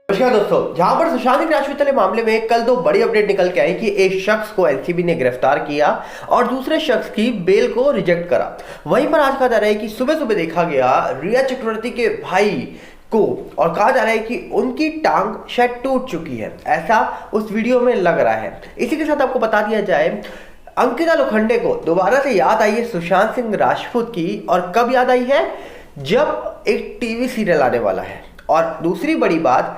नमस्कार दोस्तों, जहां पर सुशांत सिंह राजपूत वाले मामले में कल दो बड़ी अपडेट निकल के आई कि एक शख्स को एनसीबी ने गिरफ्तार किया और दूसरे शख्स की बेल को रिजेक्ट करा। वहीं पर आज कहा जा रहा है कि सुबह सुबह देखा गया रिया चक्रवर्ती के भाई को और कहा जा रहा है कि उनकी टांग शायद टूट चुकी है, ऐसा उस वीडियो में लग रहा है। इसी के साथ आपको बता दिया जाए, अंकिता लोखंडे को दोबारा से याद आई है सुशांत सिंह राजपूत की। और कब याद आई है? जब एक टीवी सीरियल आने वाला है। और दूसरी बड़ी बात,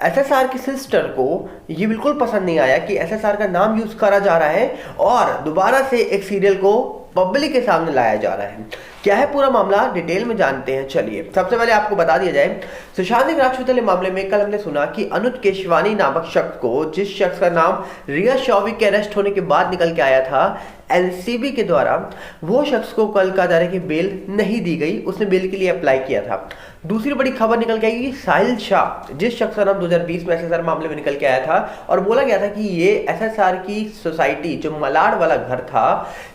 एसएसआर की सिस्टर को ये बिल्कुल पसंद नहीं आया कि एसएसआर का नाम यूज करा जा रहा है और दोबारा से एक सीरियल को पब्लिक के सामने लाया जा रहा है। क्या है पूरा मामला, डिटेल में जानते हैं। चलिए सबसे पहले आपको बता दिया जाए, सुशांत सिंह राजपूत वाले मामले में कल हमने सुना कि अनुज केशवानी नामक शख्स को, जिस शख्स का नाम रिया शौविक के अरेस्ट होने के बाद निकल के आया था एनसीबी के द्वारा, वो शख्स को कल कहा जा रहा है कि बेल नहीं दी गई। उसने बेल के लिए अप्लाई किया था। दूसरी बड़ी खबर निकल के आई कि साहिल शाह, जिस शख्स का नाम 2020 में एसएसआर मामले में निकल के आया था और बोला गया था कि ये एसएसआर की सोसाइटी जो मलाड वाला घर था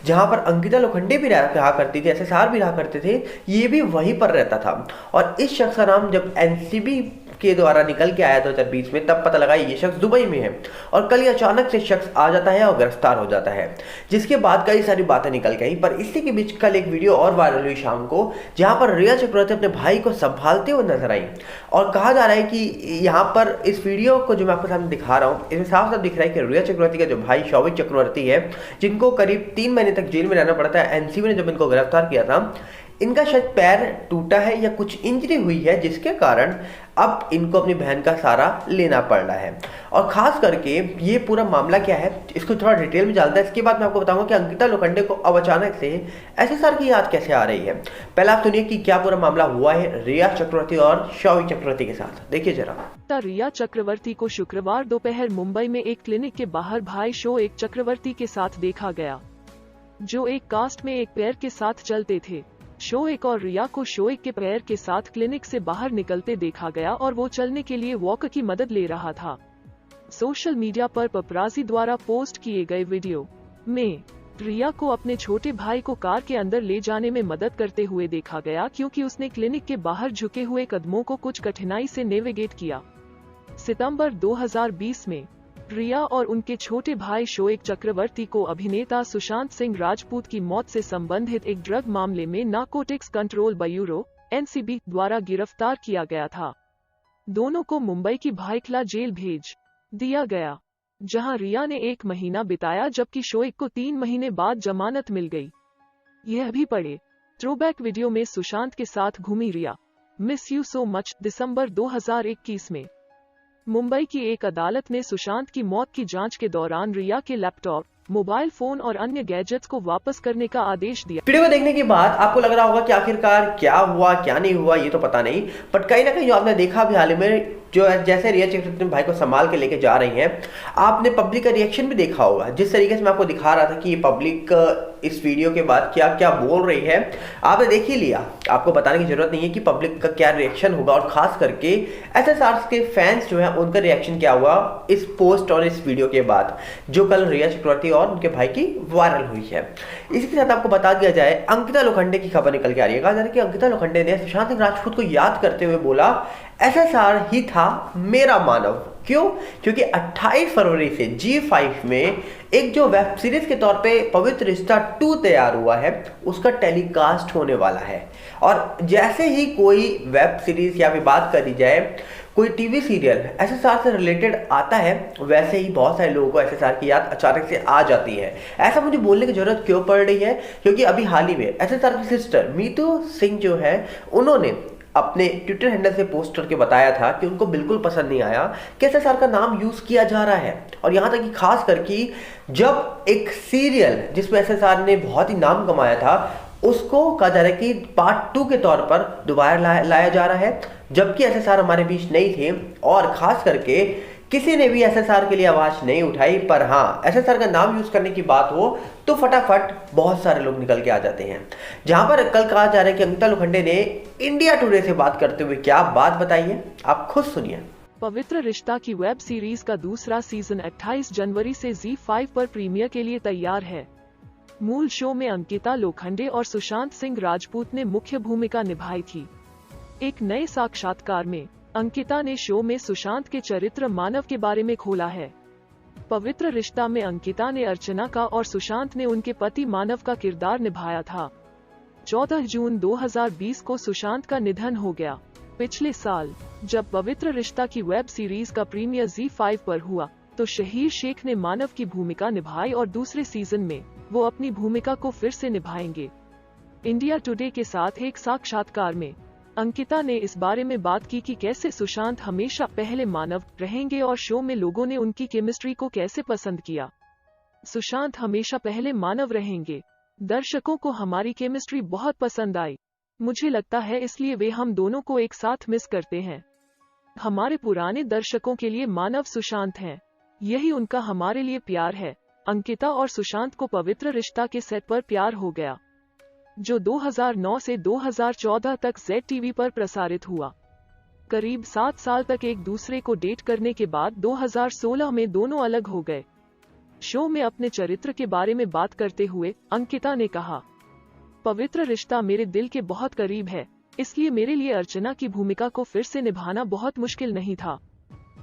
जहां पर अंकिता लोखंडे भी रहा करती थी, एसएसआर भी रहा करते थे, ये भी वहीं पर रहता था। और इस शख्स का नाम जब एनसीबी के द्वारा निकल के आया 2020 में, तब पता लगा ये शख्स दुबई में है। और कल ये अचानक से शख्स आ जाता है और गिरफ्तार हो जाता है, जिसके बाद कई सारी बातें निकल गई। पर इसी के बीच कल एक वीडियो और वायरल हुई शाम को, जहां पर रिया चक्रवर्ती अपने भाई को संभालते हुए नजर आई। और कहा जा रहा है कि यहाँ पर इस वीडियो को जो मैं आपके सामने दिखा रहा हूँ, इसमें साफ साफ दिख रहा है कि रिया चक्रवर्ती का जो भाई शौविक चक्रवर्ती है, जिनको करीब 3 महीने तक जेल में रहना पड़ता है, एनसीबी ने जब इनको गिरफ्तार किया था, इनका शायद पैर टूटा है या कुछ इंजरी हुई है, जिसके कारण अब इनको अपनी बहन का सहारा लेना पड़ रहा है। और खास करके ये पूरा मामला क्या है, इसको थोड़ा डिटेल में जानता है। इसके बाद मैं आपको बताऊंगा कि अंकिता लोखंडे को अब अचानक से एसएसआर की याद कैसे आ रही है। पहले आप सुनिए कि क्या पूरा मामला हुआ है रिया चक्रवर्ती और शौविक चक्रवर्ती के साथ। देखिए जरा। रिया चक्रवर्ती को शुक्रवार दोपहर मुंबई में एक क्लिनिक के बाहर भाई शौविक चक्रवर्ती के साथ देखा गया, जो एक कास्ट में एक पैर के साथ चलते थे। शौविक और रिया को शौविक के पैर के साथ क्लिनिक से बाहर निकलते देखा गया और वो चलने के लिए वॉकर की मदद ले रहा था। सोशल मीडिया पर पपराजी द्वारा पोस्ट किए गए वीडियो में रिया को अपने छोटे भाई को कार के अंदर ले जाने में मदद करते हुए देखा गया, क्योंकि उसने क्लिनिक के बाहर झुके हुए कदमों को कुछ कठिनाई से नेविगेट किया। सितंबर 2020 में रिया और उनके छोटे भाई शौविक चक्रवर्ती को अभिनेता सुशांत सिंह राजपूत की मौत से संबंधित एक ड्रग मामले में नारकोटिक्स कंट्रोल ब्यूरो एनसीबी द्वारा गिरफ्तार किया गया था। दोनों को मुंबई की भायखला जेल भेज दिया गया, जहां रिया ने 1 महीना बिताया, जबकि शौविक को 3 महीने बाद जमानत मिल गई। यह भी पढ़े। थ्रोबैक वीडियो में सुशांत के साथ घूमी रिया, मिस यू सो मच। दिसंबर 2021 में मुंबई की एक अदालत ने सुशांत की मौत की जांच के दौरान रिया के लैपटॉप, मोबाइल फोन और अन्य गैजेट्स को वापस करने का आदेश दिया। वीडियो को देखने के बाद आपको लग रहा होगा कि आखिरकार क्या हुआ क्या नहीं हुआ, ये तो पता नहीं, बट कहीं ना कहीं जो आपने देखा भी हाल ही में, जो जैसे रिया चक्रवर्ती भाई को संभाल के लेके जा रही हैं, आपने पब्लिक का रिएक्शन भी देखा होगा। जिस तरीके से मैं आपको दिखा रहा था कि ये पब्लिक इस वीडियो के बाद क्या क्या बोल रही है, आपने देख ही लिया। आपको बताने की जरूरत नहीं है कि पब्लिक का क्या रिएक्शन होगा, और खास करके एसएसआर के फैंस जो है उनका रिएक्शन क्या हुआ इस पोस्ट और इस वीडियो के बाद, जो कल रिया चक्रवर्ती और उनके भाई की वायरल हुई है। इसी के साथ आपको बता दिया जाए, अंकिता लोखंडे की खबर निकल के आ रही है। कहा जा रहा है कि अंकिता लोखंडे ने सुशांत सिंह राजपूत को याद करते हुए बोला, एसएसआर ही था मेरा मानव। क्यों? क्योंकि 28 फरवरी से G5 में एक जो वेब सीरीज के तौर पे पवित्र रिश्ता 2 तैयार हुआ है, उसका टेलीकास्ट होने वाला है। और जैसे ही कोई वेब सीरीज या फिर बात करी जाए, कोई टीवी सीरियल एसएसआर से रिलेटेड आता है, वैसे ही बहुत सारे लोगों को एसएसआर की याद अचानक से आ जाती है। ऐसा मुझे बोलने की जरूरत क्यों पड़ रही है? क्योंकि अभी हाल ही में एसएसआर की सिस्टर मीतू सिंह जो है, उन्होंने अपने ट्विटर हैंडल से पोस्ट करके बताया था कि उनको बिल्कुल पसंद नहीं आया कि एसएसआर का नाम यूज किया जा रहा है। और यहाँ तक कि खास करके जब एक सीरियल जिसमें एसएसआर ने बहुत ही नाम कमाया था, उसको कहा जा रहा है कि पार्ट 2 के तौर पर दोबारा लाया जा रहा है, जबकि एसएसआर हमारे बीच नहीं थे और खास करके किसी ने भी एसएसआर के लिए आवाज नहीं उठाई। पर हाँ, एसएसआर का नाम यूज करने की बात हो तो फटाफट बहुत सारे लोग निकल के आ जाते हैं। जहां पर कल कहा जा रहा है कि अंकिता लोखंडे ने इंडिया टुडे से बात करते हुए क्या बात बताई है, आप खुद सुनिए। पवित्र रिश्ता की वेब सीरीज का दूसरा सीजन 28 जनवरी से Z5 पर प्रीमियर के लिए तैयार है। मूल शो में अंकिता लोखंडे और सुशांत सिंह राजपूत ने मुख्य भूमिका निभाई थी। एक नए साक्षात्कार में अंकिता ने शो में सुशांत के चरित्र मानव के बारे में खोला है। पवित्र रिश्ता में अंकिता ने अर्चना का और सुशांत ने उनके पति मानव का किरदार निभाया था। 14 जून 2020 को सुशांत का निधन हो गया। पिछले साल जब पवित्र रिश्ता की वेब सीरीज का प्रीमियर ZEE5 पर हुआ तो शहीर शेख ने मानव की भूमिका निभाई और दूसरे सीजन में वो अपनी भूमिका को फिर से निभाएंगे। इंडिया टुडे के साथ एक साक्षात्कार में अंकिता ने इस बारे में बात की कि कैसे सुशांत हमेशा पहले मानव रहेंगे और शो में लोगों ने उनकी केमिस्ट्री को कैसे पसंद किया। सुशांत हमेशा पहले मानव रहेंगे। दर्शकों को हमारी केमिस्ट्री बहुत पसंद आई। मुझे लगता है इसलिए वे हम दोनों को एक साथ मिस करते हैं। हमारे पुराने दर्शकों के लिए मानव सुशांत हैं। यही उनका हमारे लिए प्यार है। अंकिता और सुशांत को पवित्र रिश्ता के सेट पर प्यार हो गया, जो 2009 से 2014 तक ZTV पर प्रसारित हुआ। करीब 7 साल तक एक दूसरे को डेट करने के बाद 2016 में दोनों अलग हो गए। शो में अपने चरित्र के बारे में बात करते हुए अंकिता ने कहा, पवित्र रिश्ता मेरे दिल के बहुत करीब है, इसलिए मेरे लिए अर्चना की भूमिका को फिर से निभाना बहुत मुश्किल नहीं था।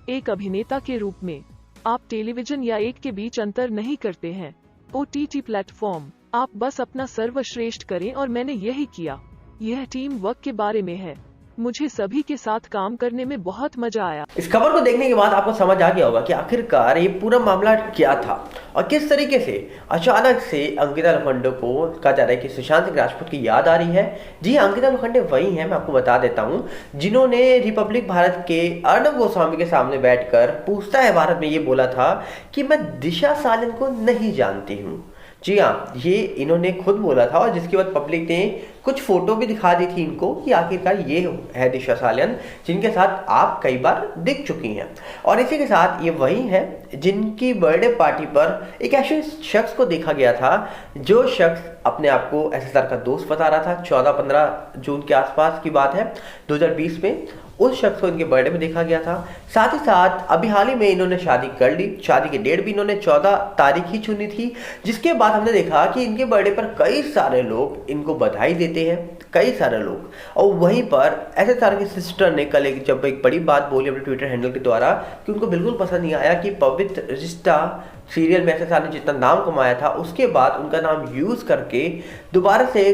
एक अभिनेता के रूप में आप टेलीविजन या एक के बीच अंतर नहीं करते हैं। OTT प्लेटफॉर्म, आप बस अपना सर्वश्रेष्ठ करें और मैंने यही किया। यह टीम वर्क के बारे में है। मुझे सभी के साथ काम करने में बहुत मजा आया। इस खबर को देखने के बाद आपको समझ आ गया होगा कि आखिरकार ये पूरा मामला क्या था और किस तरीके से अचानक से अंकिता लोखंडे को कहा जा रहा है कि सुशांत सिंह राजपूत की याद आ रही है। जी, अंकिता लोखंडे वही हैं, मैं आपको बता देता हूँ, जिन्होंने रिपब्लिक भारत के अर्णव गोस्वामी के सामने बैठकर पूछता है भारत में ये बोला था कि मैं दिशा सालन को नहीं जानती हूँ। जी हाँ, ये इन्होंने खुद बोला था और जिसके बाद पब्लिक ने कुछ फोटो भी दिखा दी थी इनको कि आखिरकार ये है दिशा सालन, जिनके साथ आप कई बार दिख चुकी हैं। और इसी के साथ ये वही हैं जिनकी बर्थडे पार्टी पर एक ऐसे शख्स को देखा गया था जो शख्स अपने आप को SSR का दोस्त बता रहा था। 14-15 जून के आसपास की बात है 2020 में उस शख्स को इनके बर्थडे में देखा गया था। साथ ही साथ अभी हाल ही में इन्होंने शादी कर ली। शादी की डेट भी इन्होंने 14 तारीख ही चुनी थी, जिसके बाद हमने देखा कि इनके बर्थडे पर कई सारे लोग इनको बधाई देते हैं, कई सारे लोग। और वहीं पर SSR की सिस्टर ने कल जब एक बड़ी बात बोली अपने ट्विटर हैंडल के द्वारा कि उनको बिल्कुल पसंद नहीं आया कि पवित्र रिश्ता सीरियल में SSR ने जितना नाम कमाया था उसके बाद उनका नाम यूज़ करके दोबारा से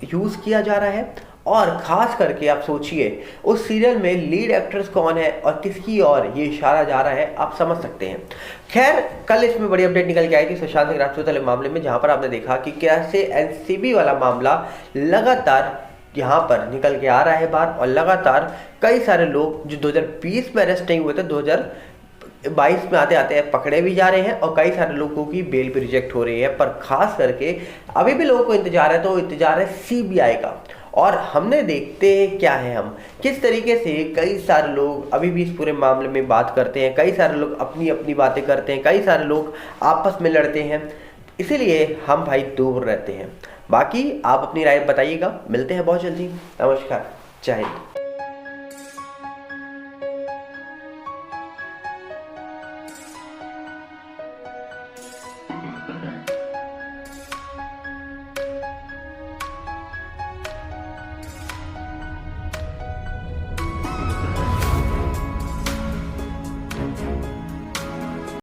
यूज़ किया जा रहा है। और ख़ास करके आप सोचिए उस सीरियल में लीड एक्ट्रेस कौन है और किसकी ओर ये इशारा जा रहा है, आप समझ सकते हैं। खैर, कल इसमें बड़ी अपडेट निकल के आई थी सुशांत सिंह राजपूत वाले मामले में, जहां पर आपने देखा कि कैसे NCB वाला मामला लगातार यहाँ पर निकल के आ रहा है बाहर और लगातार कई सारे लोग जो 2020 में अरेस्ट नहीं हुए थे 2022 में आते आते पकड़े भी जा रहे हैं और कई सारे लोगों की बेल भी रिजेक्ट हो रही है। पर खास करके अभी भी लोगों को इंतजार है, तो इंतजार है CBI का। और हमने देखते हैं क्या है, हम किस तरीके से कई सारे लोग अभी भी इस पूरे मामले में बात करते हैं, कई सारे लोग अपनी अपनी बातें करते हैं, कई सारे लोग आपस में लड़ते हैं। इसीलिए हम भाई दूर रहते हैं। बाकी आप अपनी राय बताइएगा। मिलते हैं बहुत जल्दी। नमस्कार, जय हिंद।